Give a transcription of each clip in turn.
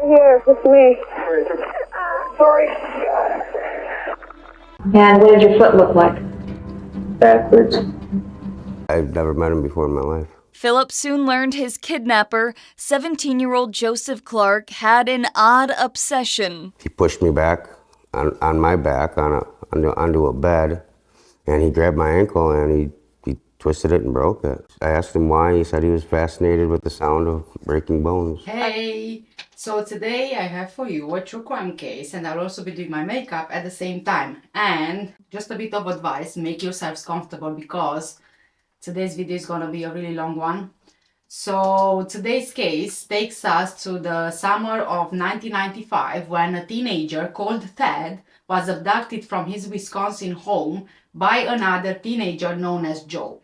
Here, with me. Sorry. And what did your foot look like? Backwards. I've never met him before in my life. Phillips soon learned his kidnapper, 17-year-old Joseph Clark, had an odd obsession. He pushed me back on my back onto a bed, and he grabbed my ankle and he twisted it and broke it. I asked him why. He said he was fascinated with the sound of breaking bones. Hey! So today I have for you a true crime case, and I'll also be doing my makeup at the same time. And just a bit of advice, make yourselves comfortable because today's video is gonna be a really long one. So today's case takes us to the summer of 1995 when a teenager called Ted was abducted from his Wisconsin home by another teenager known as Joe.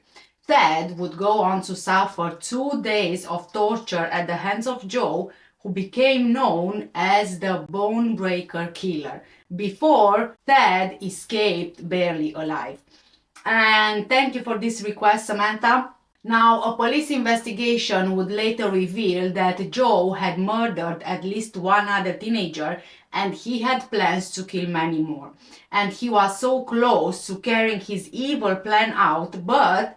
Ted would go on to suffer 2 days of torture at the hands of Joe, who became known as the BONEBREAKER KILLER, before Ted escaped barely alive. And thank you for this request, Samantha. Now, a police investigation would later reveal that Joe had murdered at least one other teenager and he had plans to kill many more. And he was so close to carrying his evil plan out, but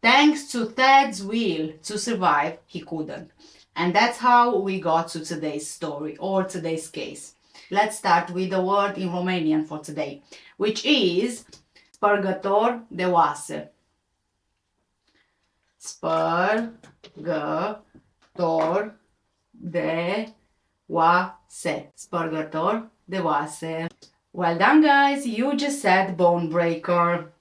thanks to Ted's will to survive, he couldn't. And that's how we got to today's story or today's case. Let's start with the word in Romanian for today, which is spărgător de oase. Spărgător de oase. Spărgător de oase. Well done, guys. You just said bone breaker.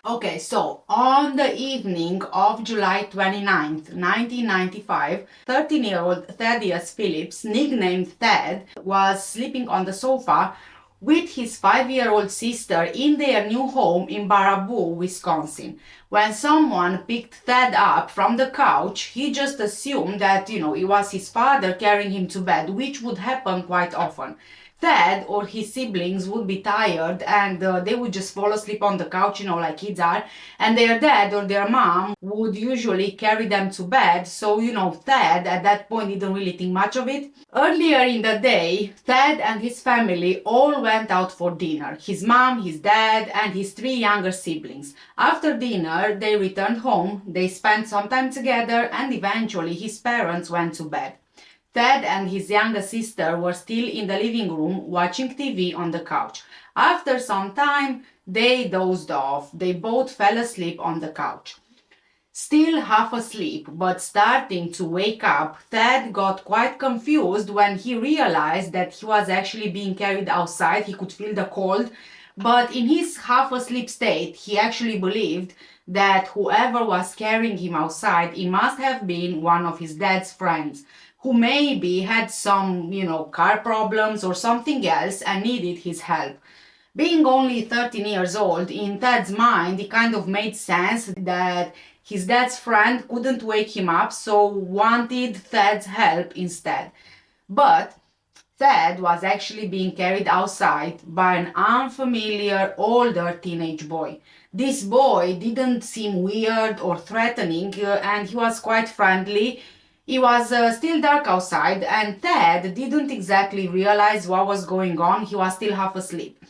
Okay, so on the evening of July 29th, 1995, 13-year-old Thaddeus Phillips, nicknamed Ted, was sleeping on the sofa with his 5-year-old sister in their new home in Baraboo, Wisconsin. When someone picked Ted up from the couch, he just assumed that, it was his father carrying him to bed, which would happen quite often. Ted or his siblings would be tired and they would just fall asleep on the couch, like kids are, and their dad or their mom would usually carry them to bed. So, Ted at that point didn't really think much of it. Earlier in the day, Ted and his family all went out for dinner. His mom, his dad, and his 3 younger siblings. After dinner, they returned home, they spent some time together, and eventually his parents went to bed. Ted and his younger sister were still in the living room watching TV on the couch. After some time, they dozed off. They both fell asleep on the couch. Still half asleep, but starting to wake up, Ted got quite confused when he realized that he was actually being carried outside. He could feel the cold, but in his half-asleep state, he actually believed that whoever was carrying him outside, it must have been one of his dad's friends, who maybe had some, car problems or something else and needed his help. Being only 13 years old, in Ted's mind, it kind of made sense that his dad's friend couldn't wake him up, so wanted Ted's help instead. But Ted was actually being carried outside by an unfamiliar older teenage boy. This boy didn't seem weird or threatening, and he was quite friendly. It was still dark outside and Ted didn't exactly realize what was going on. He was still half asleep.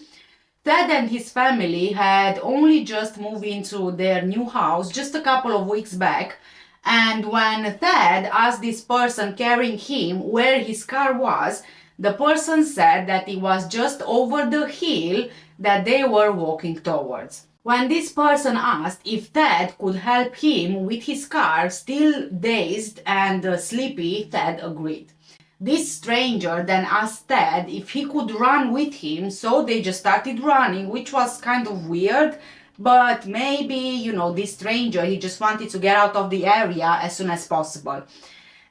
Ted and his family had only just moved into their new house just a couple of weeks back, and when Ted asked this person carrying him where his car was, the person said that it was just over the hill that they were walking towards. When this person asked if Ted could help him with his car, still dazed and sleepy, Ted agreed. This stranger then asked Ted if he could run with him, so they just started running, which was kind of weird, but maybe, this stranger, he just wanted to get out of the area as soon as possible.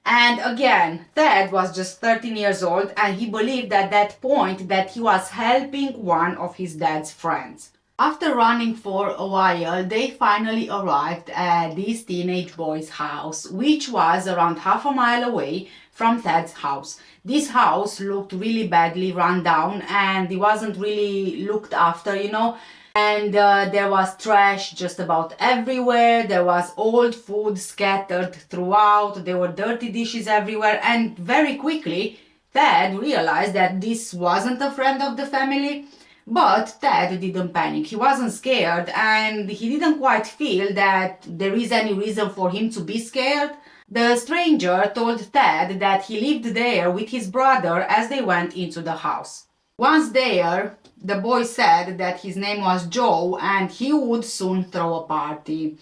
And again, Ted was just 13 years old and he believed at that point that he was helping one of his dad's friends. After running for a while, they finally arrived at this teenage boy's house, which was around half a mile away from Ted's house. This house looked really badly run down and it wasn't really looked after, And there was trash just about everywhere. There was old food scattered throughout. There were dirty dishes everywhere. And very quickly, Ted realized that this wasn't a friend of the family, but Ted didn't panic. He wasn't scared, and he didn't quite feel that there is any reason for him to be scared. The stranger told Ted that he lived there with his brother as they went into the house. Once there, the boy said that his name was Joe and he would soon throw a party.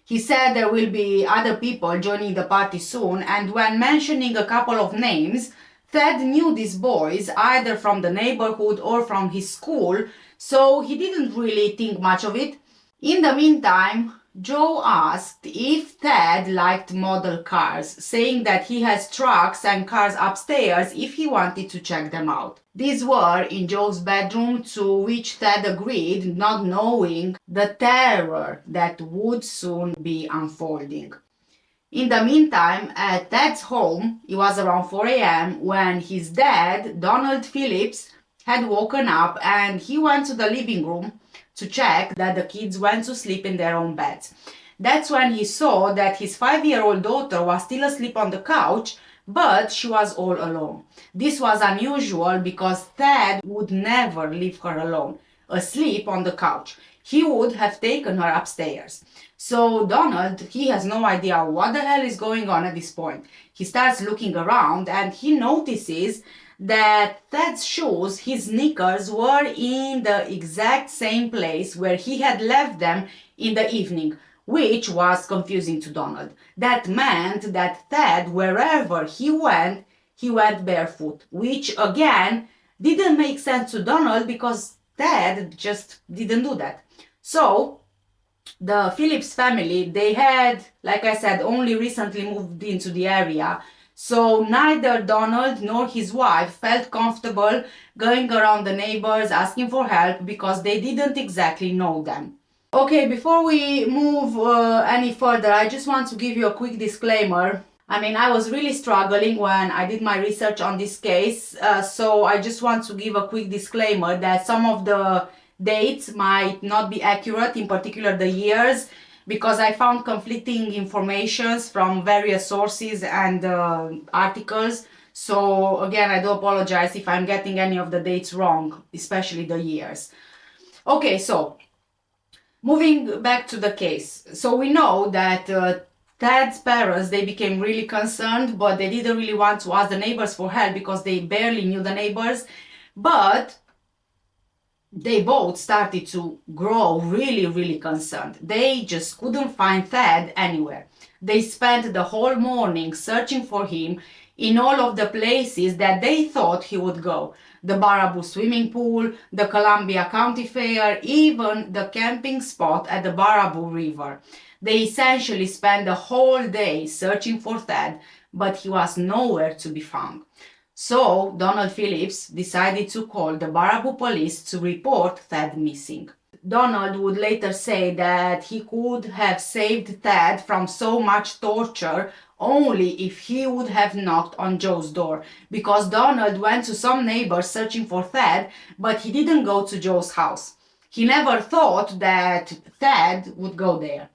He said there will be other people joining the party soon, and when mentioning a couple of names, Ted knew these boys either from the neighborhood or from his school, so he didn't really think much of it. In the meantime, Joe asked if Ted liked model cars, saying that he has trucks and cars upstairs if he wanted to check them out. These were in Joe's bedroom, to which Ted agreed, not knowing the terror that would soon be unfolding. In the meantime, at Ted's home, it was around 4 a.m. when his dad, Donald Phillips, had woken up and he went to the living room to check that the kids went to sleep in their own beds. That's when he saw that his 5-year-old daughter was still asleep on the couch, but she was all alone. This was unusual because Ted would never leave her alone, asleep on the couch. He would have taken her upstairs. So Donald, he has no idea what the hell is going on at this point. He starts looking around and he notices that Ted's shoes, his sneakers, were in the exact same place where he had left them in the evening, which was confusing to Donald. That meant that Ted, wherever he went barefoot, which again didn't make sense to Donald because Ted just didn't do that. So the Phillips family, they had, like I said, only recently moved into the area. So neither Donald nor his wife felt comfortable going around the neighbors asking for help because they didn't exactly know them. Okay, before we move any further, I just want to give you a quick disclaimer. I mean, I was really struggling when I did my research on this case, so I just want to give a quick disclaimer that some of the dates might not be accurate, in particular the years, because I found conflicting informations from various sources and articles. So again, I do apologize if I'm getting any of the dates wrong, especially the years. Okay, so moving back to the case. So we know that Ted's parents, they became really concerned, but they didn't really want to ask the neighbors for help because they barely knew the neighbors. But they both started to grow really concerned. They just couldn't find Ted anywhere. They spent the whole morning searching for him in all of the places that they thought he would go. The Baraboo swimming pool, the Columbia County Fair, even the camping spot at the Baraboo River. They essentially spent the whole day searching for Ted, but he was nowhere to be found. So Donald Phillips decided to call the Baraboo police to report Ted missing. Donald would later say that he could have saved Ted from so much torture only if he would have knocked on Joe's door, because Donald went to some neighbors searching for Ted, but he didn't go to Joe's house. He never thought that Ted would go there.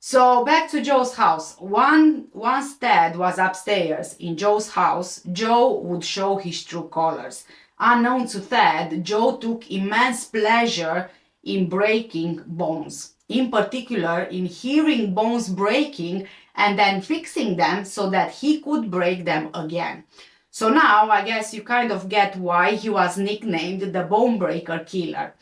So back to Joe's house. Once Ted was upstairs in Joe's house, Joe would show his true colors. Unknown to Ted, Joe took immense pleasure in breaking bones. In particular, in hearing bones breaking and then fixing them so that he could break them again. So now I guess you kind of get why he was nicknamed the BONEBREAKER KILLER.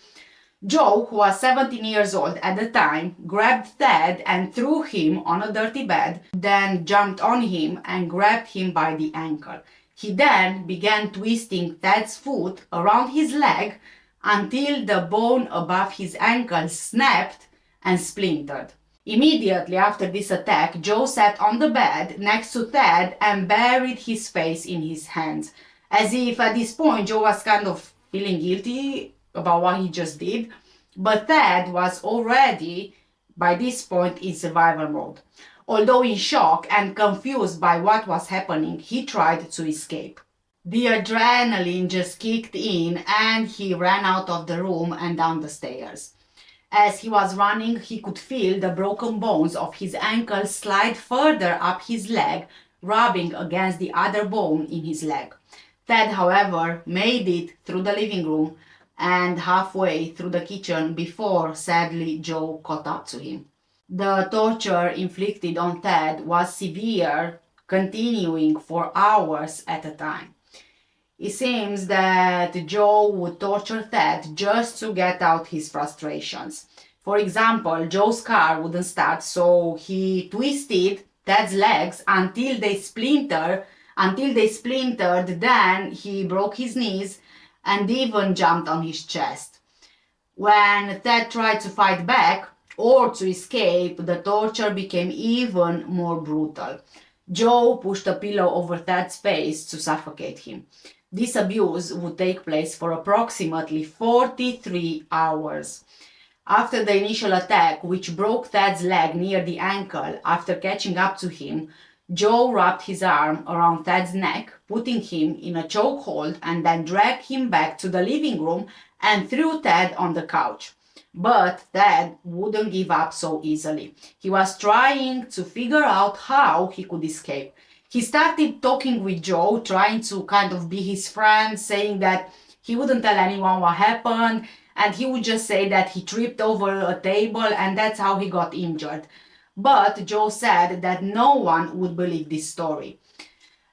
Joe, who was 17 years old at the time, grabbed Ted and threw him on a dirty bed, then jumped on him and grabbed him by the ankle. He then began twisting Ted's foot around his leg until the bone above his ankle snapped and splintered. Immediately after this attack, Joe sat on the bed next to Ted and buried his face in his hands, as if at this point Joe was kind of feeling guilty about what he just did, but Ted was already by this point in survival mode. Although in shock and confused by what was happening, he tried to escape. The adrenaline just kicked in and he ran out of the room and down the stairs. As he was running, he could feel the broken bones of his ankle slide further up his leg, rubbing against the other bone in his leg. Ted, however, made it through the living room and halfway through the kitchen before, sadly, Joe caught up to him. The torture inflicted on Ted was severe, continuing for hours at a time. It seems that Joe would torture Ted just to get out his frustrations. For example, Joe's car wouldn't start, so he twisted Ted's legs until they splintered, then he broke his knees and even jumped on his chest. When Ted tried to fight back or to escape, the torture became even more brutal. Joe pushed a pillow over Ted's face to suffocate him. This abuse would take place for approximately 43 hours. After the initial attack, which broke Ted's leg near the ankle after catching up to him, Joe wrapped his arm around Ted's neck, putting him in a chokehold, and then dragged him back to the living room and threw Ted on the couch. But Ted wouldn't give up so easily. He was trying to figure out how he could escape. He started talking with Joe, trying to kind of be his friend, saying that he wouldn't tell anyone what happened, and he would just say that he tripped over a table and that's how he got injured. But Joe said that no one would believe this story.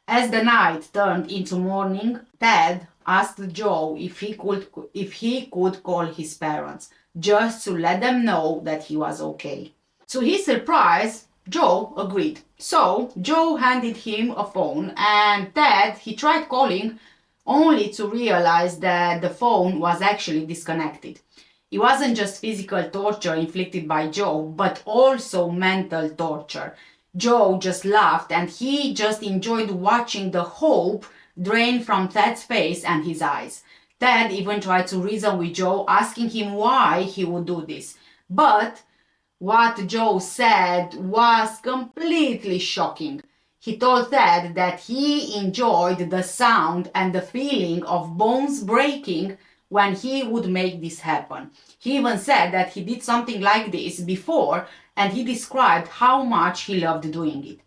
As the night turned into morning, Ted asked Joe if he could call his parents, just to let them know that he was okay. To his surprise, Joe agreed. So Joe handed him a phone, and Ted, he tried calling, only to realize that the phone was actually disconnected. It wasn't just physical torture inflicted by Joe, but also mental torture. Joe just laughed and he just enjoyed watching the hope drain from Ted's face and his eyes. Ted even tried to reason with Joe, asking him why he would do this. But what Joe said was completely shocking. He told Ted that he enjoyed the sound and the feeling of bones breaking when he would make this happen. He even said that he did something like this before, and he described how much he loved doing it.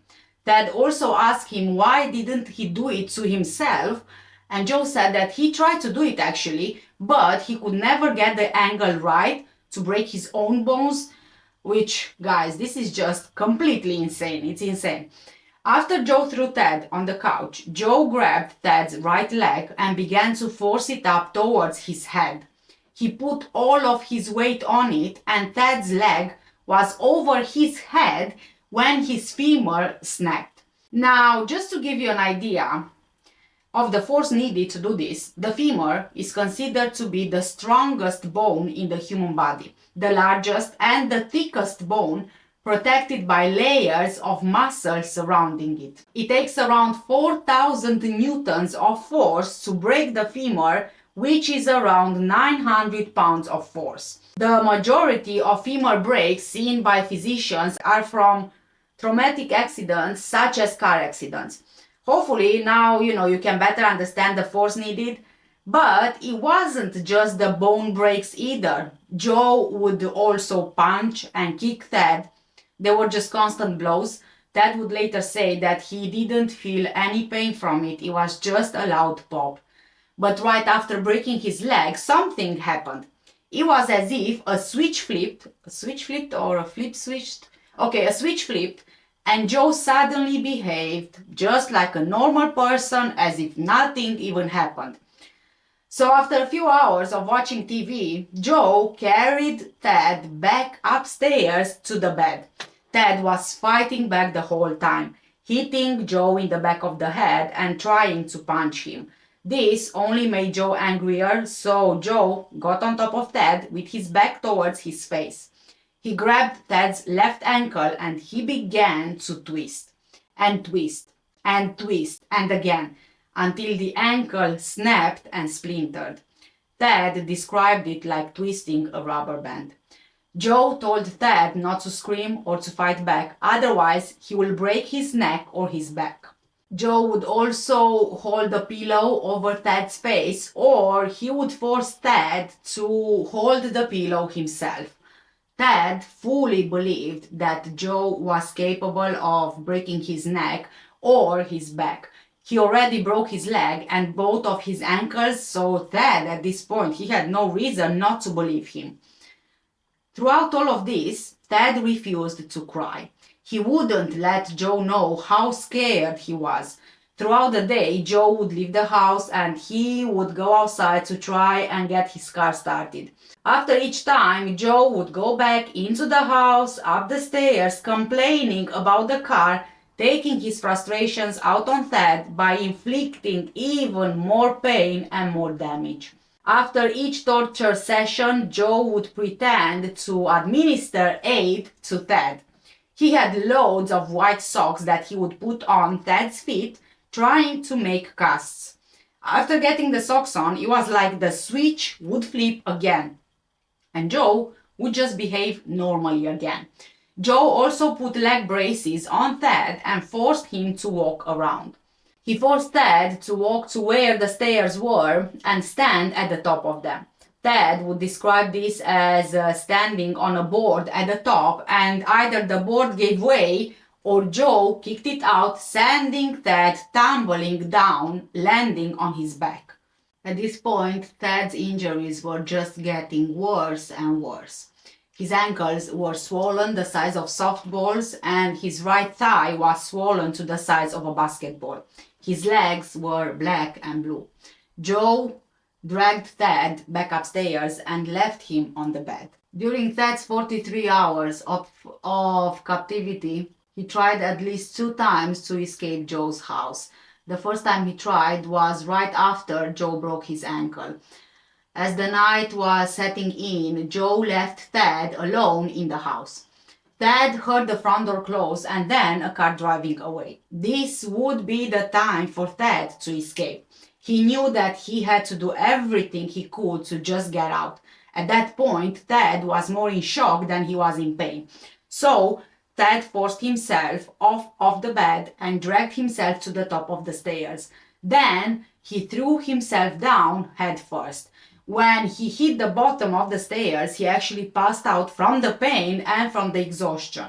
Ted also asked him why didn't he do it to himself, and Joe said that he tried to do it actually, but he could never get the angle right to break his own bones, which, guys, this is just completely insane. It's insane. After Joe threw Ted on the couch, Joe grabbed Ted's right leg and began to force it up towards his head. He put all of his weight on it, and Ted's leg was over his head when his femur snapped. Now, just to give you an idea of the force needed to do this, the femur is considered to be the strongest bone in the human body, the largest and the thickest bone, protected by layers of muscle surrounding it. It takes around 4,000 newtons of force to break the femur, which is around 900 pounds of force. The majority of femur breaks seen by physicians are from traumatic accidents such as car accidents. Hopefully now you can better understand the force needed, but it wasn't just the bone breaks either. Joe would also punch and kick Ted. They were just constant blows. Ted would later say that he didn't feel any pain from it. It was just a loud pop. But right after breaking his leg, something happened. It was as if a switch flipped, and Joe suddenly behaved just like a normal person, as if nothing even happened. So after a few hours of watching TV, Joe carried Ted back upstairs to the bed. Ted was fighting back the whole time, hitting Joe in the back of the head and trying to punch him. This only made Joe angrier, so Joe got on top of Ted with his back towards his face. He grabbed Ted's left ankle and he began to twist and twist and twist and again until the ankle snapped and splintered. Ted described it like twisting a rubber band. Joe told Ted not to scream or to fight back, otherwise he will break his neck or his back. Joe would also hold a pillow over Ted's face, or he would force Ted to hold the pillow himself. Ted fully believed that Joe was capable of breaking his neck or his back. He already broke his leg and both of his ankles, so Ted at this point, he had no reason not to believe him. Throughout all of this, Ted refused to cry. He wouldn't let Joe know how scared he was. Throughout the day, Joe would leave the house and he would go outside to try and get his car started. After each time, Joe would go back into the house, up the stairs, complaining about the car, taking his frustrations out on Ted by inflicting even more pain and more damage. After each torture session, Joe would pretend to administer aid to Ted. He had loads of white socks that he would put on Ted's feet, trying to make casts. After getting the socks on, it was like the switch would flip again, and Joe would just behave normally again. Joe also put leg braces on Ted and forced him to walk around. He forced Ted to walk to where the stairs were and stand at the top of them. Ted would describe this as standing on a board at the top, and either the board gave way or Joe kicked it out, sending Ted tumbling down, landing on his back. At this point, Ted's injuries were just getting worse and worse. His ankles were swollen the size of softballs, and his right thigh was swollen to the size of a basketball. His legs were black and blue. Joe dragged Ted back upstairs and left him on the bed. During Ted's 43 hours of captivity, he tried at least 2 times to escape Joe's house. The first time he tried was right after Joe broke his ankle. As the night was setting in, Joe left Ted alone in the house. Ted heard the front door close and then a car driving away. This would be the time for Ted to escape. He knew that he had to do everything he could to just get out. At that point, Ted was more in shock than he was in pain. So, Ted forced himself off the bed and dragged himself to the top of the stairs. Then, he threw himself down head first. When he hit the bottom of the stairs, he actually passed out from the pain and from the exhaustion.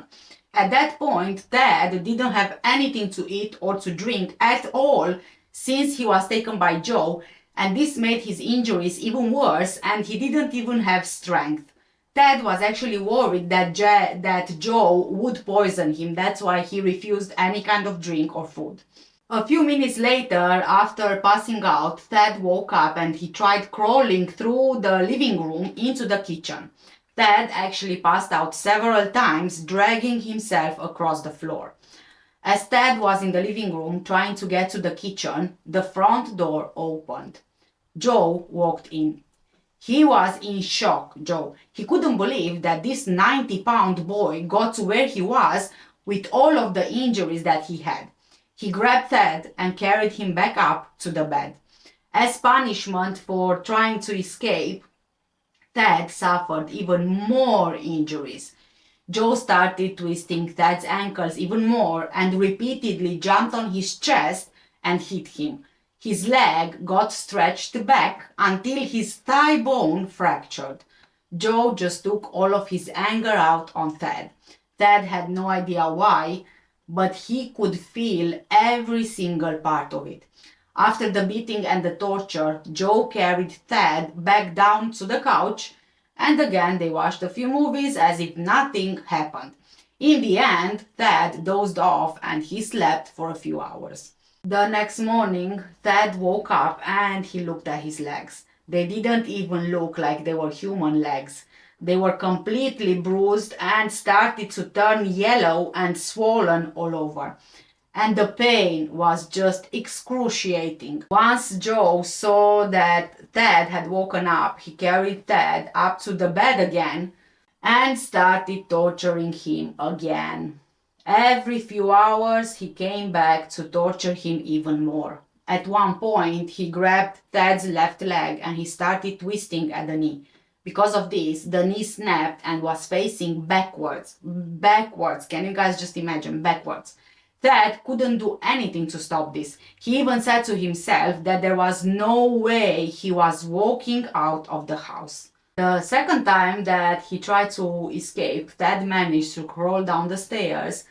At that point, Ted didn't have anything to eat or to drink at all since he was taken by Joe, and this made his injuries even worse, and he didn't even have strength. Ted was actually worried that Joe would poison him. That's why he refused any kind of drink or food. A few minutes later, after passing out, Ted woke up and he tried crawling through the living room into the kitchen. Ted actually passed out several times, dragging himself across the floor. As Ted was in the living room trying to get to the kitchen, the front door opened. Joe walked in. He was in shock, Joe. He couldn't believe that this 90-pound boy got to where he was with all of the injuries that he had. He grabbed Ted and carried him back up to the bed. As punishment for trying to escape, Ted suffered even more injuries. Joe started twisting Ted's ankles even more and repeatedly jumped on his chest and hit him. His leg got stretched back until his thigh bone fractured. Joe just took all of his anger out on Ted. Ted had no idea why, but he could feel every single part of it. After the beating and the torture, Joe carried Ted back down to the couch, and again they watched a few movies as if nothing happened. In the end, Ted dozed off and he slept for a few hours. The next morning, Ted woke up and he looked at his legs. They didn't even look like they were human legs. They were completely bruised and started to turn yellow and swollen all over. And the pain was just excruciating. Once Joe saw that Ted had woken up, he carried Ted up to the bed again and started torturing him again. Every few hours he came back to torture him even more. At one point, he grabbed Ted's left leg and he started twisting at the knee. Because of this, the knee snapped and was facing backwards. Backwards. Can you guys just imagine? Backwards. Ted couldn't do anything to stop this. He even said to himself that there was no way he was walking out of the house. The second time that he tried to escape, Ted managed to crawl down the stairs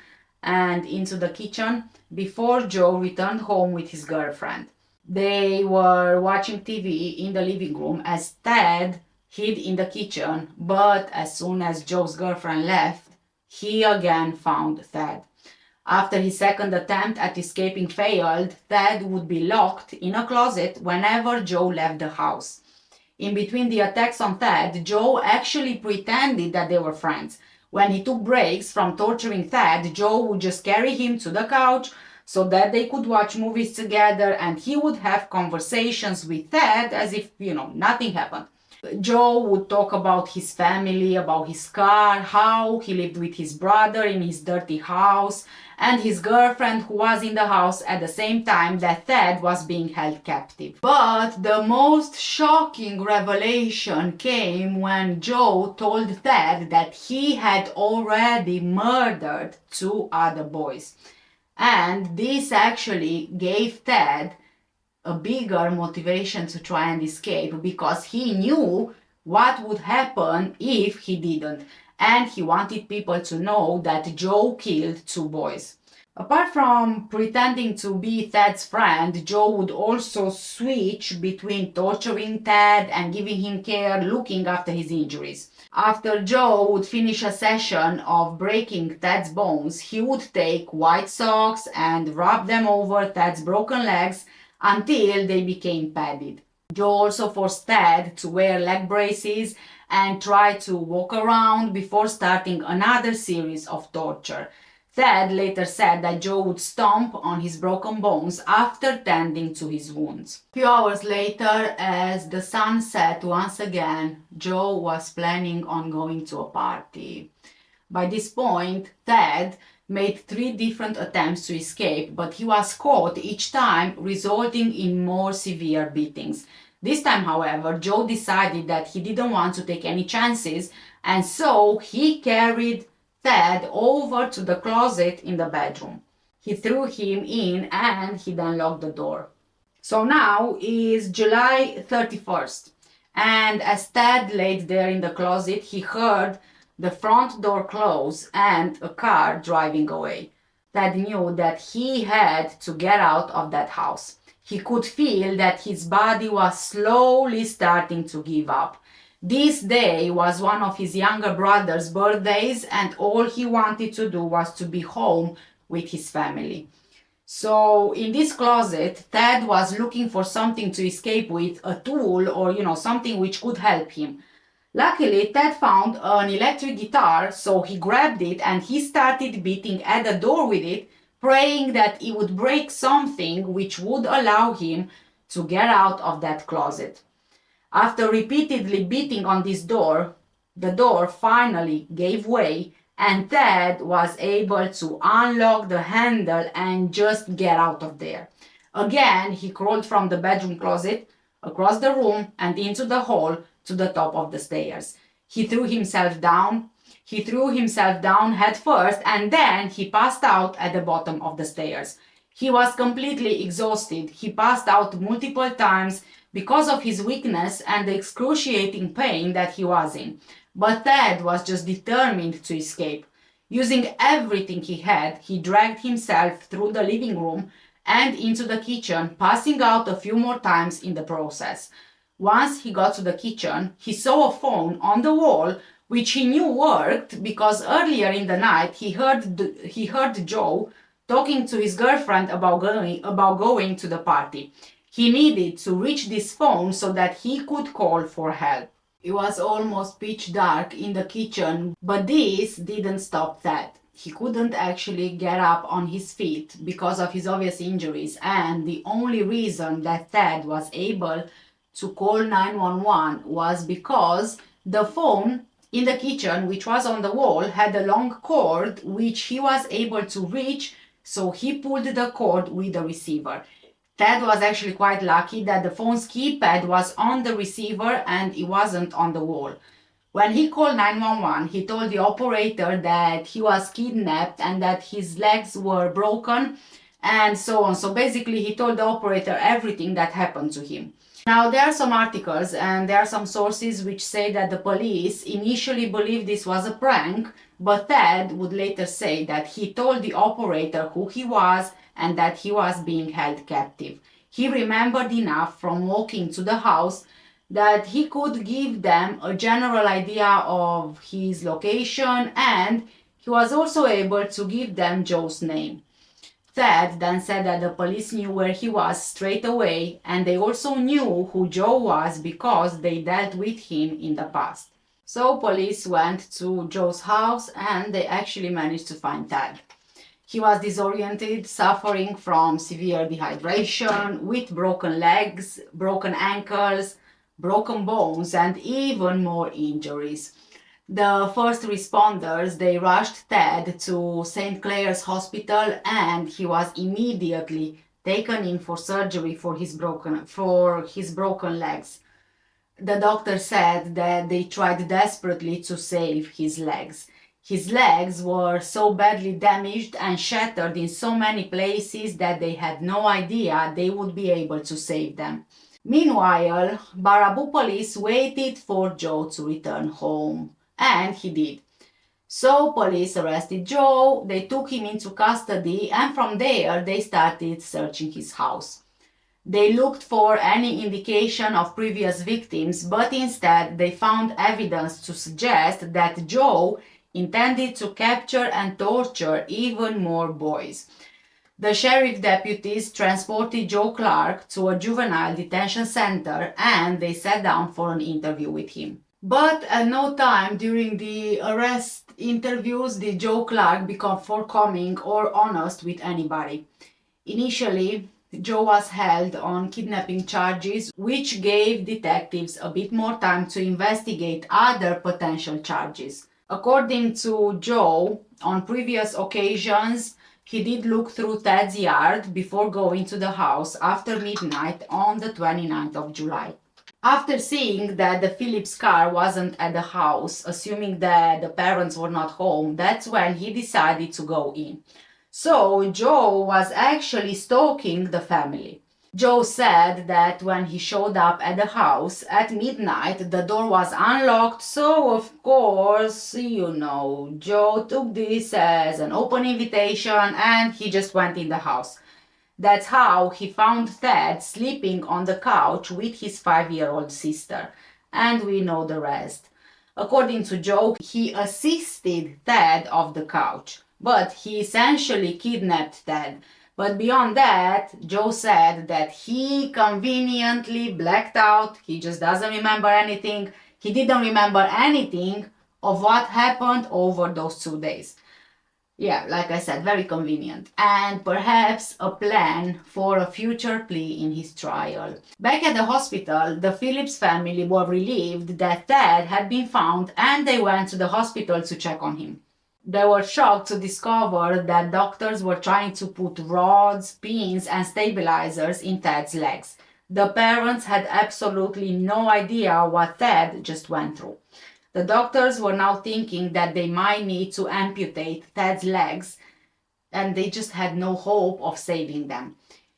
and into the kitchen before Joe returned home with his girlfriend. They were watching TV in the living room as Ted hid in the kitchen, but as soon as Joe's girlfriend left, he again found Ted. After his second attempt at escaping failed, Ted would be locked in a closet whenever Joe left the house. In between the attacks on Ted, Joe actually pretended that they were friends. When he took breaks from torturing Ted, Joe would just carry him to the couch so that they could watch movies together, and he would have conversations with Ted as if, nothing happened. Joe would talk about his family, about his car, how he lived with his brother in his dirty house, and his girlfriend who was in the house at the same time that Ted was being held captive. But the most shocking revelation came when Joe told Ted that he had already murdered 2 other boys. And this actually gave Ted a bigger motivation to try and escape, because he knew what would happen if he didn't, and he wanted people to know that Joe killed 2 boys. Apart from pretending to be Ted's friend, Joe would also switch between torturing Ted and giving him care, looking after his injuries. After Joe would finish a session of breaking Ted's bones, he would take white socks and rub them over Ted's broken legs until they became padded. Joe also forced Ted to wear leg braces and try to walk around before starting another series of torture. Ted later said that Joe would stomp on his broken bones after tending to his wounds. A few hours later, as the sun set once again, Joe was planning on going to a party. By this point, Ted made 3 different attempts to escape, but he was caught each time, resulting in more severe beatings. This time, however, Joe decided that he didn't want to take any chances, and so he carried Ted over to the closet in the bedroom. He threw him in and he then locked the door. So now is July 31st, and as Ted laid there in the closet, he heard the front door close and a car driving away. Ted knew that he had to get out of that house. He could feel that his body was slowly starting to give up. This day was one of his younger brother's birthdays, and all he wanted to do was to be home with his family. So in this closet, Ted was looking for something to escape with, a tool or, something which could help him. Luckily, Ted found an electric guitar, so he grabbed it and he started beating at the door with it, praying that it would break something which would allow him to get out of that closet. After repeatedly beating on this door, the door finally gave way and Ted was able to unlock the handle and just get out of there. Again, he crawled from the bedroom closet, across the room and into the hall to the top of the stairs. He threw himself down head first, and then he passed out at the bottom of the stairs. He was completely exhausted. He passed out multiple times because of his weakness and the excruciating pain that he was in. But Ted was just determined to escape. Using everything he had, he dragged himself through the living room and into the kitchen, passing out a few more times in the process. Once he got to the kitchen, he saw a phone on the wall which he knew worked because earlier in the night he heard Joe talking to his girlfriend about going to the party. He needed to reach this phone so that he could call for help. It was almost pitch dark in the kitchen, but this didn't stop Ted. He couldn't actually get up on his feet because of his obvious injuries, and the only reason that Ted was able to call 911 was because the phone in the kitchen, which was on the wall, had a long cord which he was able to reach, so he pulled the cord with the receiver. Ted was actually quite lucky that the phone's keypad was on the receiver and it wasn't on the wall. When he called 911, he told the operator that he was kidnapped and that his legs were broken and so on. So basically he told the operator everything that happened to him. Now, there are some articles and there are some sources which say that the police initially believed this was a prank, but Ted would later say that he told the operator who he was and that he was being held captive. He remembered enough from walking to the house that he could give them a general idea of his location, and he was also able to give them Joe's name. Ted then said that the police knew where he was straight away, and they also knew who Joe was because they dealt with him in the past. So police went to Joe's house and they actually managed to find Ted. He was disoriented, suffering from severe dehydration, with broken legs, broken ankles, broken bones, and even more injuries. The first responders, they rushed Ted to St. Clair's Hospital and he was immediately taken in for surgery for his broken legs. The doctor said that they tried desperately to save his legs. His legs were so badly damaged and shattered in so many places that they had no idea they would be able to save them. Meanwhile, Baraboo police waited for Joe to return home. And he did. So police arrested Joe, they took him into custody, and from there they started searching his house. They looked for any indication of previous victims, but instead they found evidence to suggest that Joe intended to capture and torture even more boys. The sheriff deputies transported Joe Clark to a juvenile detention center and they sat down for an interview with him. But at no time during the arrest interviews did Joe Clark become forthcoming or honest with anybody. Initially, Joe was held on kidnapping charges, which gave detectives a bit more time to investigate other potential charges. According to Joe, on previous occasions, he did look through Ted's yard before going to the house after midnight on the 29th of July. After seeing that the Phillips car wasn't at the house, assuming that the parents were not home, that's when he decided to go in. So Joe was actually stalking the family. Joe said that when he showed up at the house at midnight, the door was unlocked, so of course, Joe took this as an open invitation and he just went in the house. That's how he found Ted sleeping on the couch with his 5-year-old sister. And we know the rest. According to Joe, he assisted Ted off the couch, but he essentially kidnapped Ted. But beyond that, Joe said that he conveniently blacked out. He just doesn't remember anything. He didn't remember anything of what happened over those 2 days. Yeah, like I said, very convenient. And perhaps a plan for a future plea in his trial. Back at the hospital, the Phillips family were relieved that Ted had been found and they went to the hospital to check on him. They were shocked to discover that doctors were trying to put rods, pins, and stabilizers in Ted's legs. The parents had absolutely no idea what Ted just went through. The doctors were now thinking that they might need to amputate Ted's legs, and they just had no hope of saving them.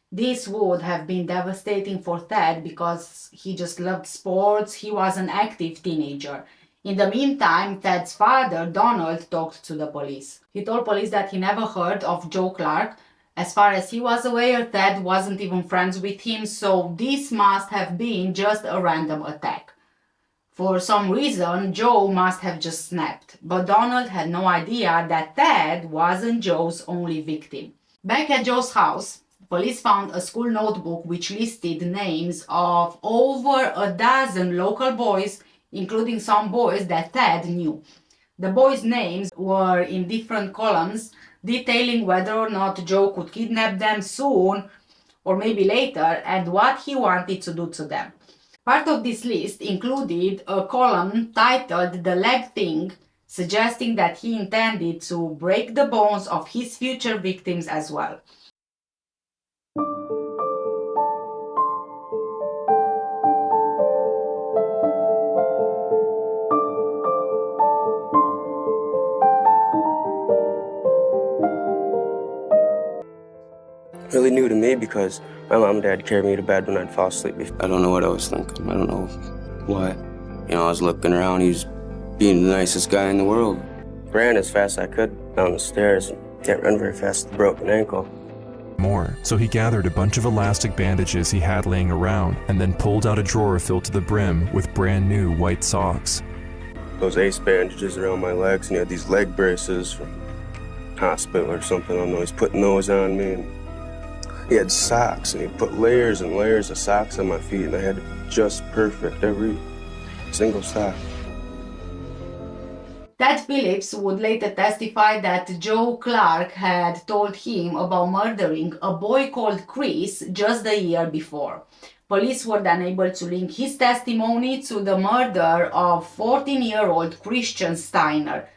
This would have been devastating for Ted because he just loved sports. He was an active teenager. In the meantime, Ted's father, Donald, talked to the police. He told police that he never heard of Joe Clark. As far as he was aware, Ted wasn't even friends with him, so this must have been just a random attack. For some reason, Joe must have just snapped, but Donald had no idea that Ted wasn't Joe's only victim. Back at Joe's house, police found a school notebook which listed names of over a dozen local boys, including some boys that Ted knew. The boys' names were in different columns, detailing whether or not Joe could kidnap them soon or maybe later and what he wanted to do to them. Part of this list included a column titled "The Leg Thing," suggesting that he intended to break the bones of his future victims as well. Really really new to me because my mom and dad carried me to bed when I'd fall asleep. I don't know what I was thinking. I don't know why. You know, I was looking around. He was being the nicest guy in the world. Ran as fast as I could down the stairs. Can't run very fast with a broken ankle. More, so he gathered a bunch of elastic bandages he had laying around and then pulled out a drawer filled to the brim with brand new white socks. Those ace bandages around my legs, and he had these leg braces from hospital or something. I don't know. He's putting those on me, and he had socks, and he put layers and layers of socks on my feet, and I had just perfect every single sock. Ted Phillips would later testify that Joe Clark had told him about murdering a boy called Chris just the year before. Police were then able to link his testimony to the murder of 14-year-old Christian Steiner,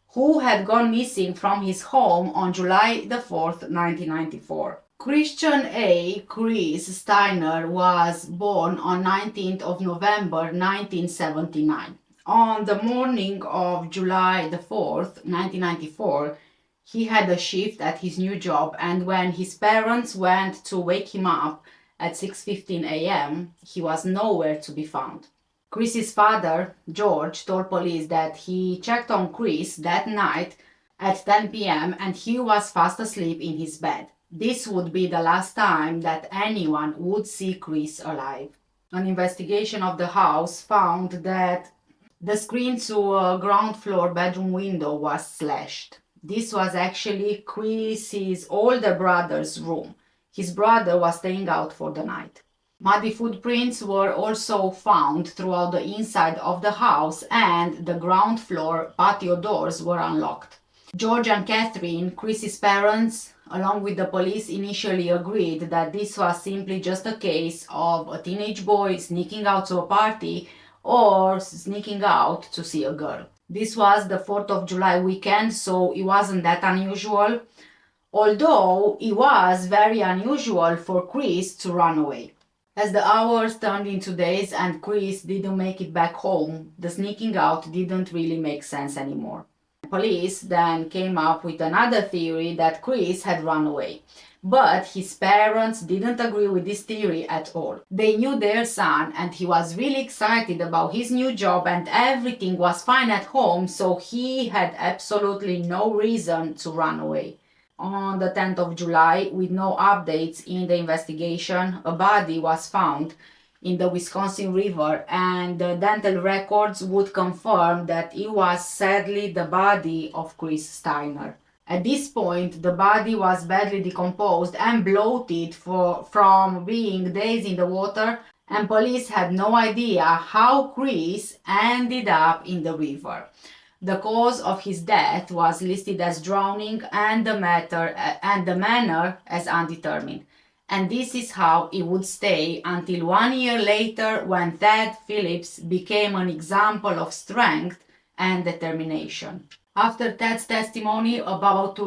who had gone missing from his home on July the 4th, 1994. Christian A. Chris Steiner was born on 19th of November 1979. On the morning of July the 4th, 1994, he had a shift at his new job, and when his parents went to wake him up at 6:15 a.m., he was nowhere to be found. Chris's father, George, told police that he checked on Chris that night at 10 p.m. and he was fast asleep in his bed. This would be the last time that anyone would see Chris alive. An investigation of the house found that the screen to a ground floor bedroom window was slashed. This was actually Chris's older brother's room. His brother was staying out for the night. Muddy footprints were also found throughout the inside of the house, and the ground floor patio doors were unlocked. George and Catherine, Chris's parents, along with the police, initially agreed that this was simply just a case of a teenage boy sneaking out to a party or sneaking out to see a girl. This was the 4th of July weekend, so it wasn't that unusual, although it was very unusual for Chris to run away. As the hours turned into days and Chris didn't make it back home, the sneaking out didn't really make sense anymore. Police then came up with another theory that Chris had run away. But his parents didn't agree with this theory at all. They knew their son and he was really excited about his new job and everything was fine at home, so he had absolutely no reason to run away. On the 10th of July, with no updates in the investigation, a body was found in the Wisconsin River, and the dental records would confirm that it was sadly the body of Chris Steiner. At this point, the body was badly decomposed and bloated from being days in the water, and police had no idea how Chris ended up in the river. The cause of his death was listed as drowning and the manner as undetermined. And this is how it would stay until 1 year later, when Ted Phillips became an example of strength and determination. After Ted's testimony about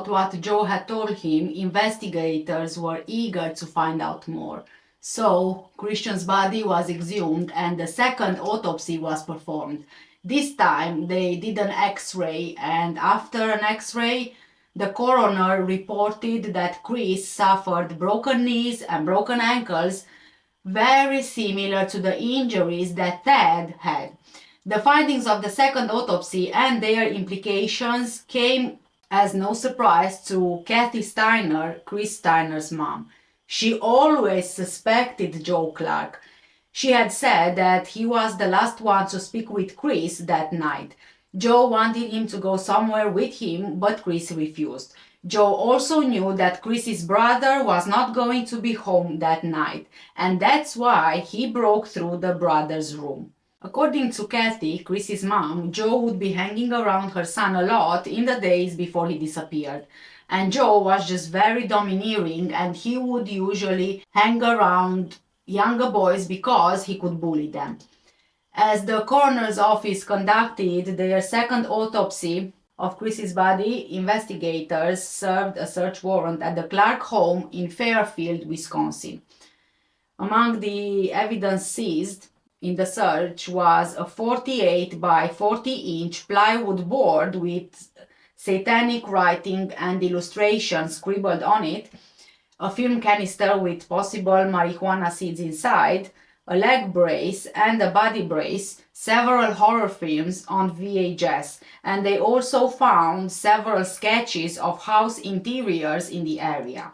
what Joe had told him, investigators were eager to find out more. So, Christian's body was exhumed and the second autopsy was performed. This time, they did an X-ray, and after an X-ray, the coroner reported that Chris suffered broken knees and broken ankles, very similar to the injuries that Ted had. The findings of the second autopsy and their implications came as no surprise to Kathy Steiner, Chris Steiner's mom. She always suspected Joe Clark. She had said that he was the last one to speak with Chris that night. Joe wanted him to go somewhere with him, but Chris refused. Joe also knew that Chris's brother was not going to be home that night, and that's why he broke through the brother's room. According to Kathy, Chris's mom, Joe would be hanging around her son a lot in the days before he disappeared. And Joe was just very domineering, and he would usually hang around younger boys because he could bully them. As the coroner's office conducted their second autopsy of Chris's body, investigators served a search warrant at the Clark home in Fairfield, Wisconsin. Among the evidence seized in the search was a 48 by 40-inch plywood board with satanic writing and illustrations scribbled on it, a film canister with possible marijuana seeds inside, a leg brace and a body brace, several horror films on VHS, and they also found several sketches of house interiors in the area.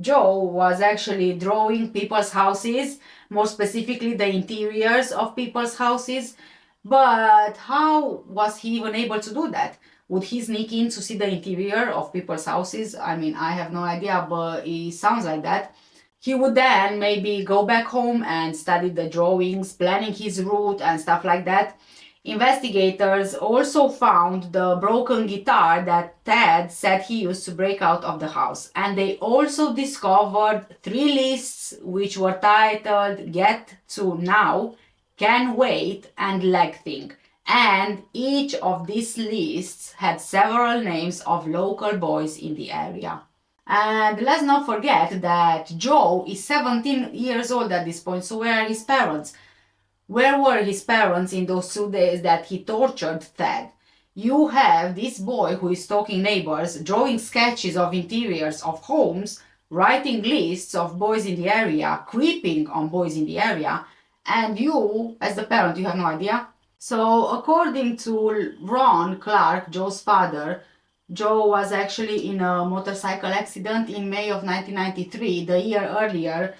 Joe was actually drawing people's houses, more specifically the interiors of people's houses, but how was he even able to do that? Would he sneak in to see the interior of people's houses? I mean, I have no idea, but it sounds like that. He would then maybe go back home and study the drawings, planning his route and stuff like that. Investigators also found the broken guitar that Ted said he used to break out of the house. And they also discovered 3 lists which were titled Get to Now, Can Wait, and Leg Thing. And each of these lists had several names of local boys in the area. And let's not forget that Joe is 17 years old at this point, so where are his parents? Where were his parents in those 2 days that he tortured Ted? You have this boy who is stalking neighbors, drawing sketches of interiors of homes, writing lists of boys in the area, creeping on boys in the area, and you, as the parent, you have no idea? So, according to Ron Clark, Joe's father, Joe was actually in a motorcycle accident in May of 1993, the year earlier,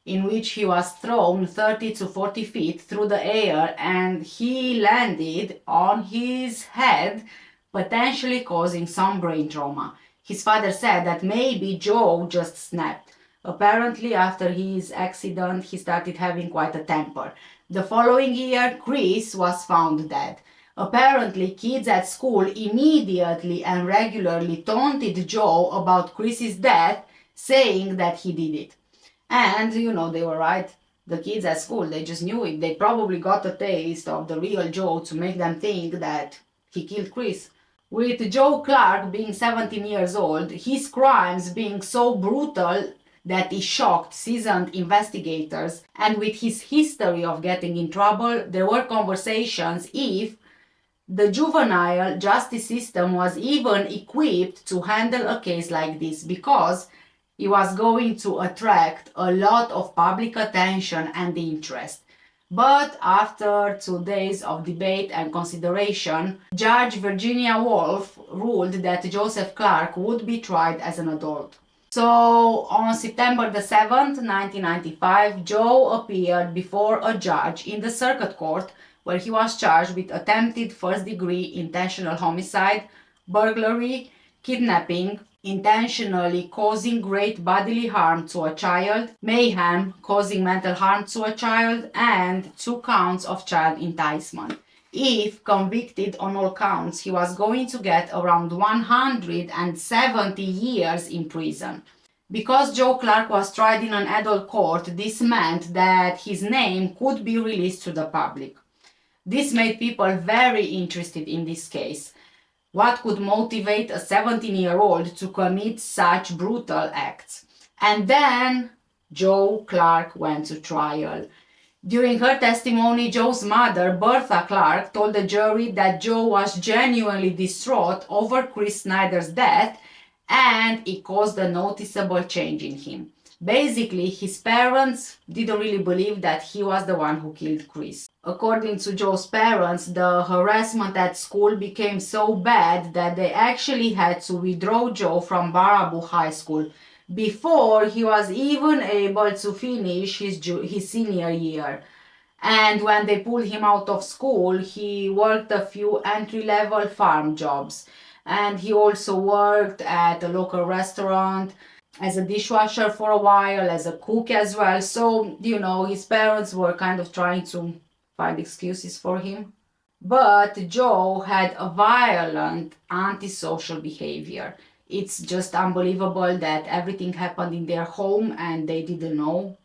in which he was thrown 30 to 40 feet through the air and he landed on his head, potentially causing some brain trauma. His father said that maybe Joe just snapped. Apparently, after his accident, he started having quite a temper. The following year, Chris was found dead. Apparently, kids at school immediately and regularly taunted Joe about Chris's death, saying that he did it. And, they were right. The kids at school, they just knew it. They probably got a taste of the real Joe to make them think that he killed Chris. With Joe Clark being 17 years old, his crimes being so brutal that he shocked seasoned investigators, and with his history of getting in trouble, there were conversations if the juvenile justice system was even equipped to handle a case like this, because it was going to attract a lot of public attention and interest. But after 2 days of debate and consideration, Judge Virginia Woolf ruled that Joseph Clark would be tried as an adult. So on September the 7th, 1995, Joe appeared before a judge in the circuit court where he was charged with attempted first-degree intentional homicide, burglary, kidnapping, intentionally causing great bodily harm to a child, mayhem, causing mental harm to a child, and 2 counts of child enticement. If convicted on all counts, he was going to get around 170 years in prison. Because Joe Clark was tried in an adult court, this meant that his name could be released to the public. This made people very interested in this case. What could motivate a 17-year-old to commit such brutal acts? And then Joe Clark went to trial. During her testimony, Joe's mother, Bertha Clark, told the jury that Joe was genuinely distraught over Chris Snyder's death and it caused a noticeable change in him. Basically, his parents didn't really believe that he was the one who killed Chris. According to Joe's parents, the harassment at school became so bad that they actually had to withdraw Joe from Baraboo High School before he was even able to finish his senior year. And when they pulled him out of school, he worked a few entry-level farm jobs. And he also worked at a local restaurant as a dishwasher for a while, as a cook as well. So, his parents were kind of trying to find excuses for him. But Joe had a violent, antisocial behavior. It's just unbelievable that everything happened in their home and they didn't know.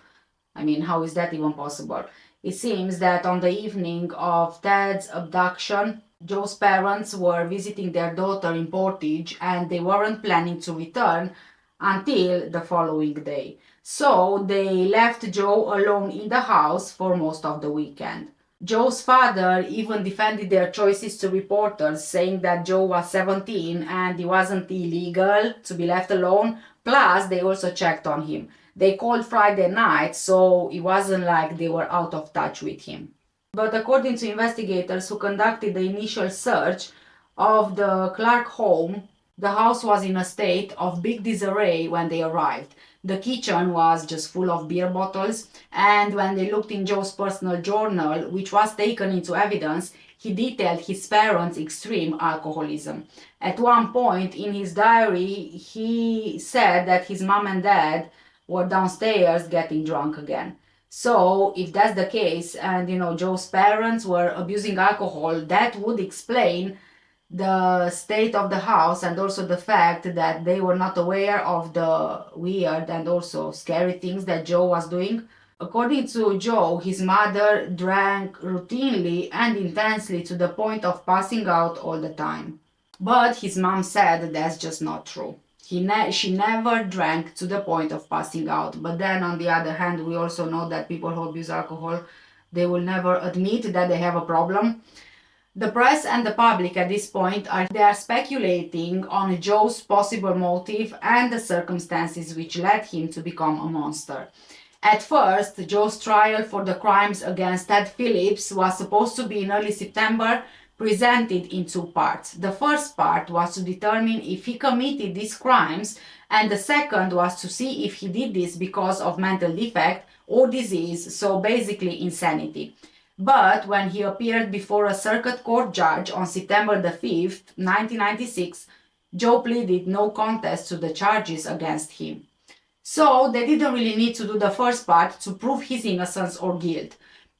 I mean, how is that even possible? It seems that on the evening of Ted's abduction, Joe's parents were visiting their daughter in Portage and they weren't planning to return until the following day. So they left Joe alone in the house for most of the weekend. Joe's father even defended their choices to reporters, saying that Joe was 17 and it wasn't illegal to be left alone, Plus, they also checked on him. They called Friday night, so it wasn't like they were out of touch with him. But according to investigators who conducted the initial search of the Clark home, the house was in a state of big disarray when they arrived. The kitchen was just full of beer bottles, and when they looked in Joe's personal journal, which was taken into evidence, he detailed his parents' extreme alcoholism. At one point in his diary, he said that his mom and dad were downstairs getting drunk again. So, if that's the case, and Joe's parents were abusing alcohol, that would explain the state of the house and also the fact that they were not aware of the weird and also scary things that Joe was doing. According to Joe, his mother drank routinely and intensely to the point of passing out all the time. But his mom said that's just not true. She never drank to the point of passing out. But then on the other hand, we also know that people who abuse alcohol, they will never admit that they have a problem. The press and the public at this point are speculating on Joe's possible motive and the circumstances which led him to become a monster. At first, Joe's trial for the crimes against Ted Phillips was supposed to be in early September, presented in two parts. The first part was to determine if he committed these crimes, and the second was to see if he did this because of mental defect or disease, so basically insanity. But when he appeared before a circuit court judge on September the 5th, 1996, Joe pleaded no contest to the charges against him. So they didn't really need to do the first part to prove his innocence or guilt.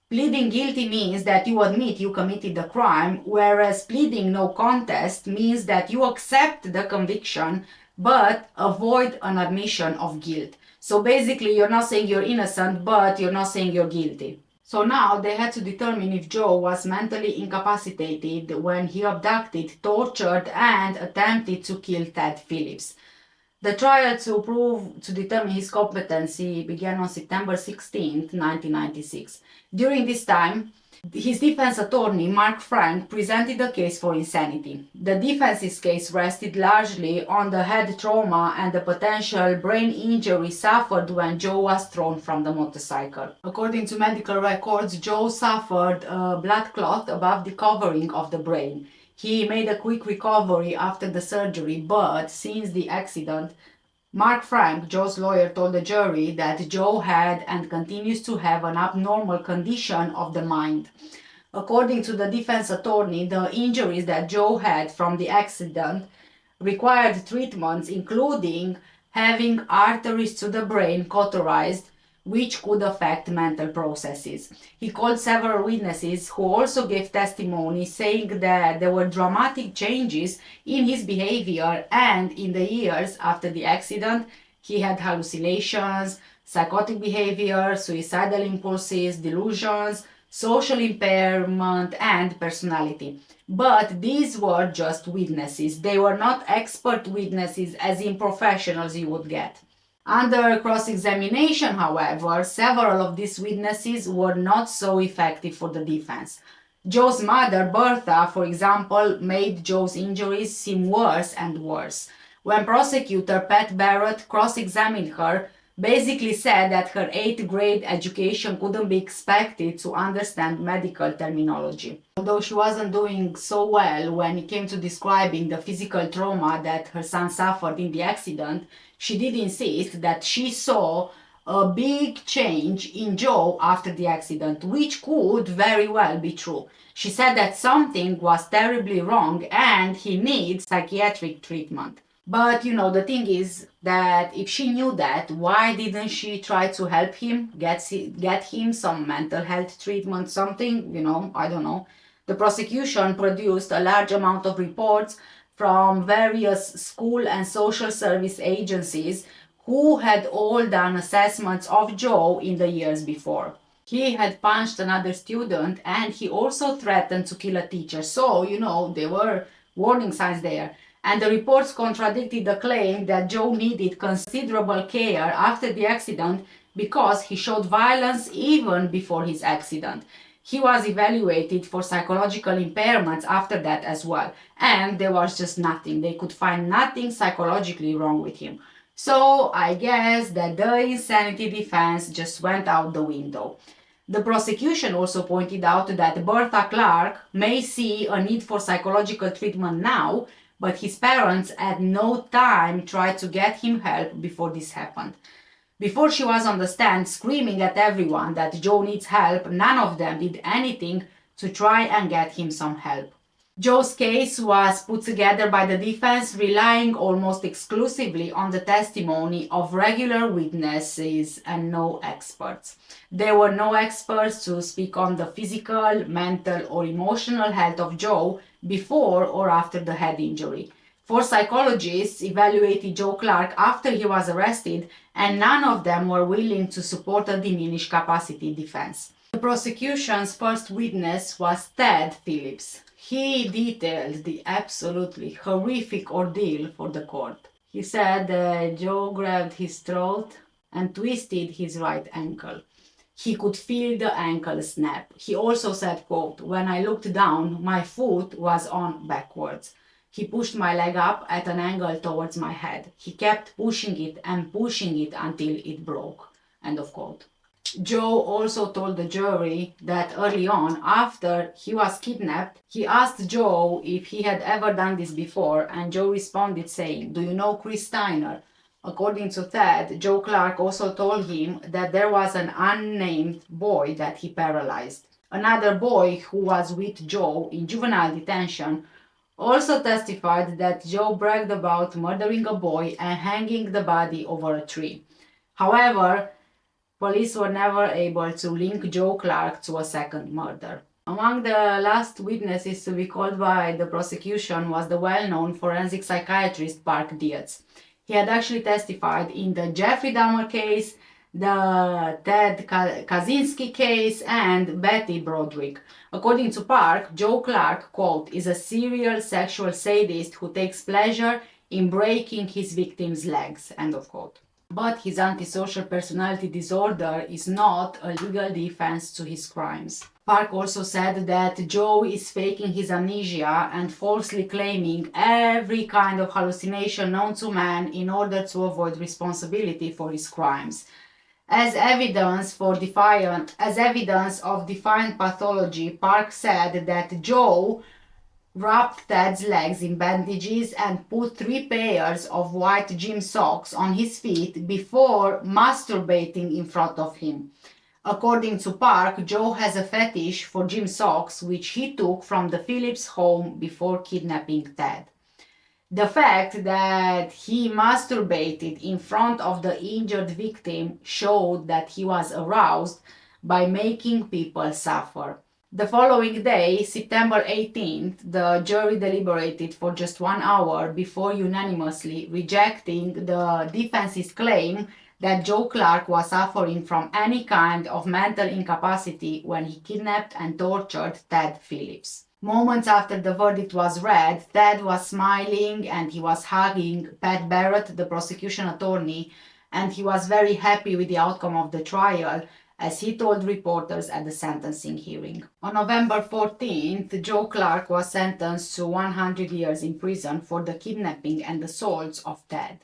Pleading guilty means that you admit you committed the crime, whereas pleading no contest means that you accept the conviction but avoid an admission of guilt. So basically you're not saying you're innocent, but you're not saying you're guilty. So now they had to determine if Joe was mentally incapacitated when he abducted, tortured, and attempted to kill Ted Phillips. The trial to determine his competency began on September 16, 1996. During this time, his defense attorney, Mark Frank, presented a case for insanity. The defense's case rested largely on the head trauma and the potential brain injury suffered when Joe was thrown from the motorcycle. According to medical records, Joe suffered a blood clot above the covering of the brain. He made a quick recovery after the surgery, but since the accident, Mark Frank, Joe's lawyer, told the jury that Joe had and continues to have an abnormal condition of the mind. According to the defense attorney, the injuries that Joe had from the accident required treatments, including having arteries to the brain cauterized, which could affect mental processes. He called several witnesses who also gave testimony saying that there were dramatic changes in his behavior, and in the years after the accident, he had hallucinations, psychotic behavior, suicidal impulses, delusions, social impairment, and personality. But these were just witnesses. They were not expert witnesses, as in professionals you would get. Under cross-examination, however, several of these witnesses were not so effective for the defense. Joe's mother, Bertha, for example, made Joe's injuries seem worse and worse. When prosecutor Pat Barrett cross-examined her, basically said that her 8th grade education couldn't be expected to understand medical terminology. Although she wasn't doing so well when it came to describing the physical trauma that her son suffered in the accident, she did insist that she saw a big change in Joe after the accident, which could very well be true. She said that something was terribly wrong and he needs psychiatric treatment. But the thing is that if she knew that, why didn't she try to help him, get him some mental health treatment, something, I don't know. The prosecution produced a large amount of reports from various school and social service agencies who had all done assessments of Joe in the years before. He had punched another student and he also threatened to kill a teacher. So, there were warning signs there. And the reports contradicted the claim that Joe needed considerable care after the accident because he showed violence even before his accident. He was evaluated for psychological impairments after that as well. And there was just nothing. They could find nothing psychologically wrong with him. So I guess that the insanity defense just went out the window. The prosecution also pointed out that Bertha Clark may see a need for psychological treatment now, but his parents at no time tried to get him help before this happened. Before she was on the stand screaming at everyone that Joe needs help, none of them did anything to try and get him some help. Joe's case was put together by the defense, relying almost exclusively on the testimony of regular witnesses and no experts. There were no experts to speak on the physical, mental, or emotional health of Joe before or after the head injury. 4 psychologists evaluated Joe Clark after he was arrested, and none of them were willing to support a diminished capacity defense. The prosecution's first witness was Ted Phillips. He detailed the absolutely horrific ordeal for the court. He said Joe grabbed his throat and twisted his right ankle. He could feel the ankle snap. He also said, quote, "When I looked down, my foot was on backwards. He pushed my leg up at an angle towards my head. He kept pushing it until it broke." End of quote. Joe also told the jury that early on, after he was kidnapped, he asked Joe if he had ever done this before, and Joe responded saying, "Do you know Chris Steiner?" According to Ted, Joe Clark also told him that there was an unnamed boy that he paralyzed. Another boy who was with Joe in juvenile detention also testified that Joe bragged about murdering a boy and hanging the body over a tree. However, police were never able to link Joe Clark to a second murder. Among the last witnesses to be called by the prosecution was the well-known forensic psychiatrist Park Dietz. He had actually testified in the Jeffrey Dahmer case, the Ted Kaczynski case, and Betty Broderick. According to Park, Joe Clark, quote, "is a serial sexual sadist who takes pleasure in breaking his victims' legs," end of quote. But his antisocial personality disorder is not a legal defense to his crimes. Park also said that Joe is faking his amnesia and falsely claiming every kind of hallucination known to man in order to avoid responsibility for his crimes. As evidence of defiant pathology, Park said that Joe wrapped Ted's legs in bandages and put 3 pairs of white gym socks on his feet before masturbating in front of him. According to Park, Joe has a fetish for gym socks, which he took from the Phillips home before kidnapping Ted. The fact that he masturbated in front of the injured victim showed that he was aroused by making people suffer. The following day, September 18th, the jury deliberated for just 1 hour before unanimously rejecting the defense's claim that Joe Clark was suffering from any kind of mental incapacity when he kidnapped and tortured Ted Phillips. Moments after the verdict was read, Ted was smiling and he was hugging Pat Barrett, the prosecution attorney, and he was very happy with the outcome of the trial, as he told reporters at the sentencing hearing. On November 14th, Joe Clark was sentenced to 100 years in prison for the kidnapping and assaults of Ted.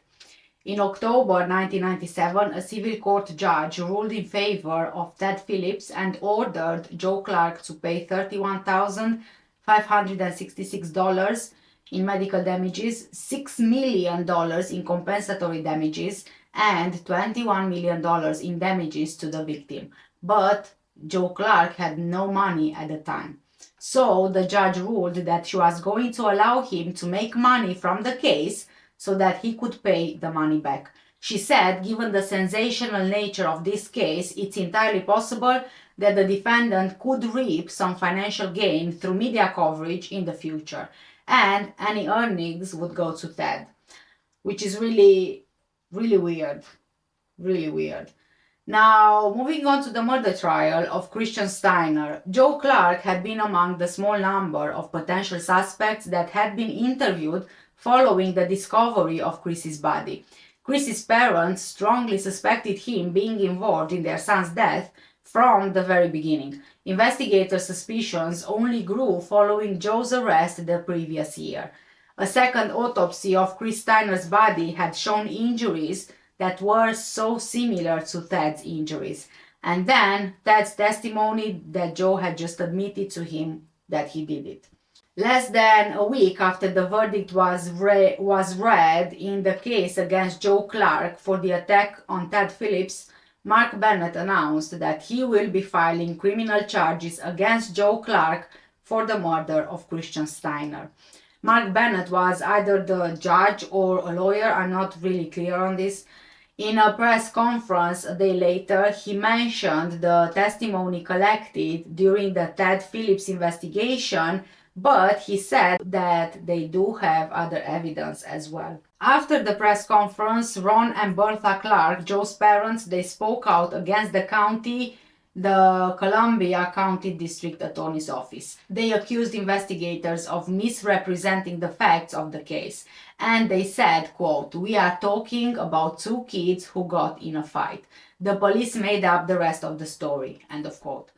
In October 1997, a civil court judge ruled in favor of Ted Phillips and ordered Joe Clark to pay $31,566 in medical damages, $6 million in compensatory damages, and $21 million in damages to the victim. But Joe Clark had no money at the time. So the judge ruled that she was going to allow him to make money from the case so that he could pay the money back. She said, given the sensational nature of this case, it's entirely possible that the defendant could reap some financial gain through media coverage in the future, and any earnings would go to Ted, which is really weird. Really weird. Now, moving on to the murder trial of Christian Steiner, Joe Clark had been among the small number of potential suspects that had been interviewed following the discovery of Chris's body. Chris's parents strongly suspected him being involved in their son's death from the very beginning. Investigators' suspicions only grew following Joe's arrest the previous year. A second autopsy of Chris Steiner's body had shown injuries that were so similar to Ted's injuries. And then Ted's testimony that Joe had just admitted to him that he did it. Less than a week after the verdict was read in the case against Joe Clark for the attack on Ted Phillips, Mark Bennett announced that he will be filing criminal charges against Joe Clark for the murder of Christian Steiner. Mark Bennett was either the judge or a lawyer, I'm not really clear on this. In a press conference a day later, he mentioned the testimony collected during the Ted Phillips investigation, but he said that they do have other evidence as well. After the press conference, Ron and Bertha Clark, Joe's parents, they spoke out against the Columbia County District Attorney's Office. They accused investigators of misrepresenting the facts of the case. And they said, quote, "We are talking about two kids who got in a fight. The police made up the rest of the story," end of quote.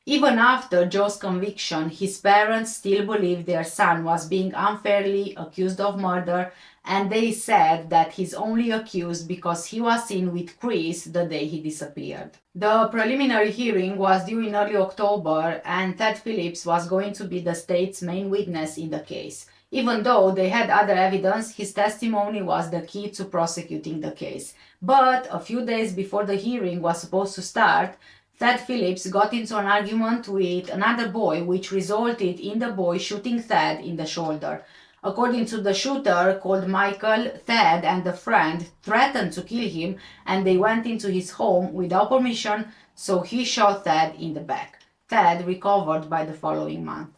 Even after Joe's conviction, his parents still believed their son was being unfairly accused of murder, and they said that he's only accused because he was seen with Chris the day he disappeared. The preliminary hearing was due in early October, and Ted Phillips was going to be the state's main witness in the case. Even though they had other evidence, his testimony was the key to prosecuting the case. But a few days before the hearing was supposed to start, Ted Phillips got into an argument with another boy, which resulted in the boy shooting Ted in the shoulder. According to the shooter, called Michael, Ted and a friend threatened to kill him, and they went into his home without permission, so he shot Ted in the back. Ted recovered by the following month.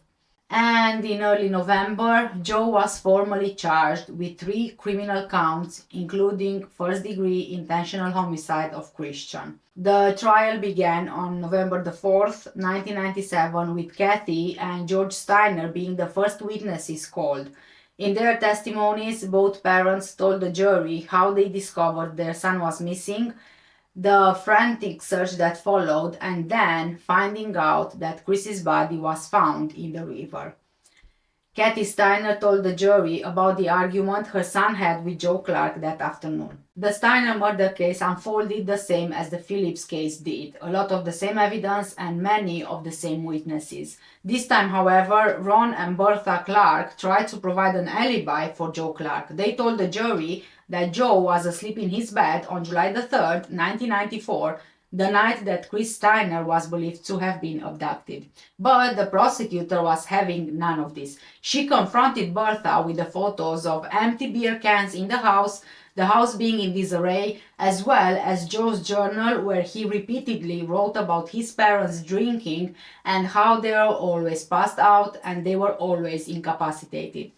And in early November, Joe was formally charged with 3 criminal counts, including first-degree intentional homicide of Christian. The trial began on November the 4th, 1997, with Kathy and George Steiner being the first witnesses called. In their testimonies, both parents told the jury how they discovered their son was missing, the frantic search that followed, and then finding out that Chris's body was found in the river. Kathy Steiner told the jury about the argument her son had with Joe Clark that afternoon. The Steiner murder case unfolded the same as the Phillips case did, a lot of the same evidence and many of the same witnesses. This time, however, Ron and Bertha Clark tried to provide an alibi for Joe Clark. They told the jury that Joe was asleep in his bed on July the 3rd, 1994, the night that Chris Steiner was believed to have been abducted. But the prosecutor was having none of this. She confronted Bertha with the photos of empty beer cans in the house being in disarray, as well as Joe's journal where he repeatedly wrote about his parents drinking and how they were always passed out and they were always incapacitated.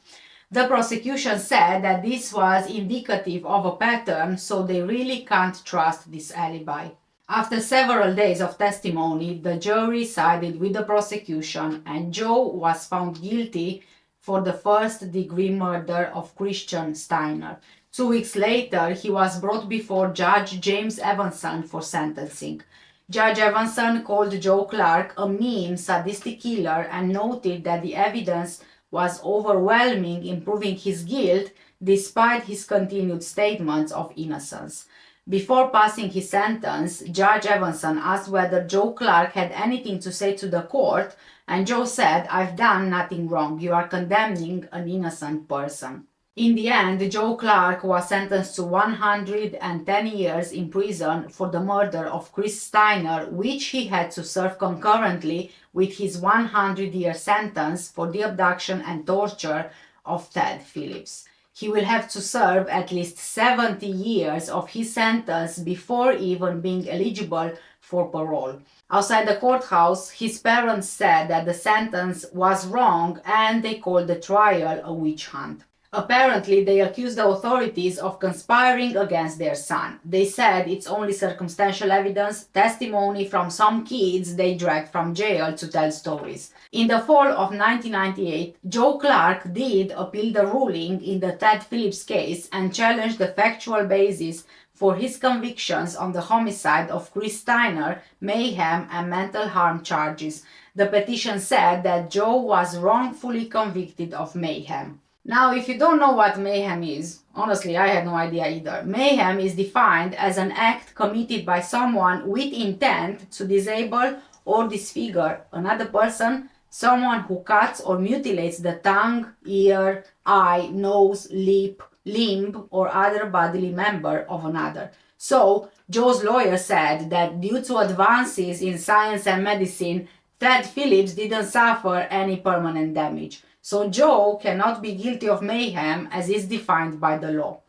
The prosecution said that this was indicative of a pattern, so they really can't trust this alibi. After several days of testimony, the jury sided with the prosecution and Joe was found guilty for the first-degree murder of Christian Steiner. 2 weeks later, he was brought before Judge James Evanson for sentencing. Judge Evanson called Joe Clark a mean, sadistic killer and noted that the evidence was overwhelming in proving his guilt despite his continued statements of innocence. Before passing his sentence, Judge Evanson asked whether Joe Clark had anything to say to the court, and Joe said, "I've done nothing wrong. You are condemning an innocent person." In the end, Joe Clark was sentenced to 110 years in prison for the murder of Chris Steiner, which he had to serve concurrently with his 100-year sentence for the abduction and torture of Ted Phillips. He will have to serve at least 70 years of his sentence before even being eligible for parole. Outside the courthouse, his parents said that the sentence was wrong and they called the trial a witch hunt. Apparently, they accused the authorities of conspiring against their son. They said it's only circumstantial evidence, testimony from some kids they dragged from jail to tell stories. In the fall of 1998, Joe Clark did appeal the ruling in the Ted Phillips case and challenged the factual basis for his convictions on the homicide of Chris Steiner, mayhem, and mental harm charges. The petition said that Joe was wrongfully convicted of mayhem. Now, if you don't know what mayhem is, honestly, I had no idea either. Mayhem is defined as an act committed by someone with intent to disable or disfigure another person, someone who cuts or mutilates the tongue, ear, eye, nose, lip, limb, or other bodily member of another. So, Joe's lawyer said that due to advances in science and medicine, Ted Phillips didn't suffer any permanent damage. So Joe cannot be guilty of mayhem as is defined by the law.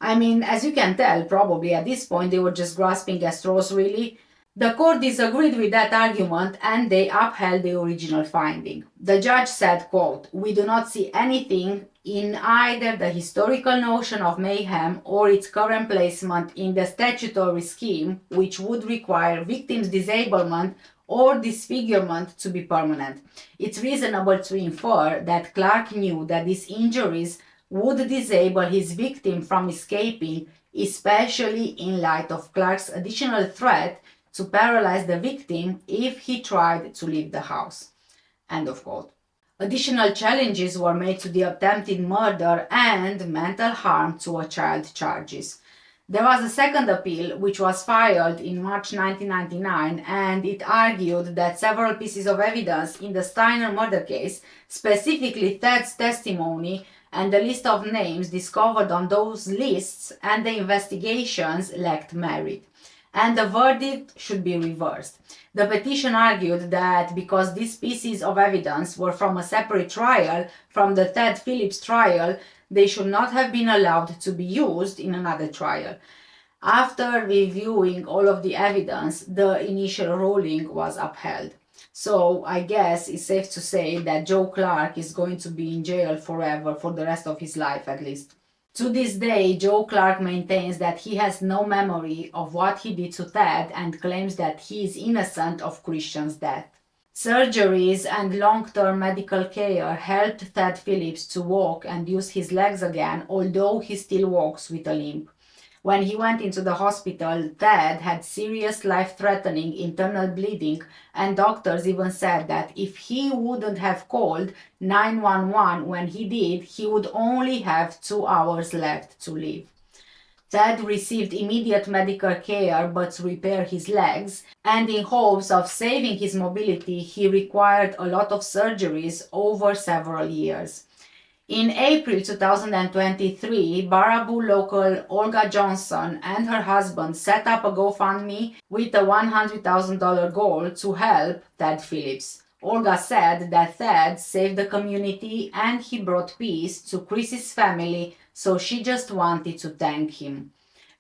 I mean, as you can tell, probably at this point they were just grasping at straws, really. The court disagreed with that argument and they upheld the original finding. The judge said, quote, "We do not see anything in either the historical notion of mayhem or its current placement in the statutory scheme which would require victims' disablement or disfigurement to be permanent. It's reasonable to infer that Clark knew that these injuries would disable his victim from escaping, especially in light of Clark's additional threat to paralyze the victim if he tried to leave the house." End of quote. Additional challenges were made to the attempted murder and mental harm to a child charges. There was a second appeal which was filed in March 1999 and it argued that several pieces of evidence in the Steiner murder case, specifically Ted's testimony and the list of names discovered on those lists and the investigations, lacked merit, and the verdict should be reversed. The petition argued that because these pieces of evidence were from a separate trial from the Ted Phillips trial, they should not have been allowed to be used in another trial. After reviewing all of the evidence, the initial ruling was upheld. So I guess it's safe to say that Joe Clark is going to be in jail forever, for the rest of his life at least. To this day, Joe Clark maintains that he has no memory of what he did to Ted and claims that he is innocent of Christian's death. Surgeries and long-term medical care helped Ted Phillips to walk and use his legs again, although he still walks with a limp. When he went into the hospital, Ted had serious life-threatening internal bleeding, and doctors even said that if he wouldn't have called 911 when he did, he would only have 2 hours left to live. Ted received immediate medical care but to repair his legs, and in hopes of saving his mobility, he required a lot of surgeries over several years. In April 2023, Baraboo local Olga Johnson and her husband set up a GoFundMe with a $100,000 goal to help Ted Phillips. Olga said that Ted saved the community and he brought peace to Chris's family, so she just wanted to thank him.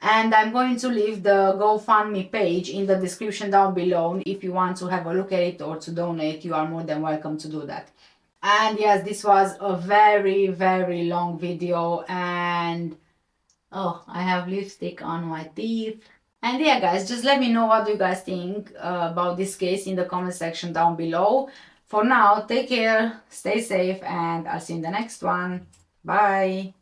And I'm going to leave the GoFundMe page in the description down below. If you want to have a look at it or to donate, you are more than welcome to do that. And yes, this was a very, very long video and oh, I have lipstick on my teeth. And yeah, guys, just let me know what you guys think about this case in the comment section down below. For now, take care, stay safe, and I'll see you in the next one. Bye!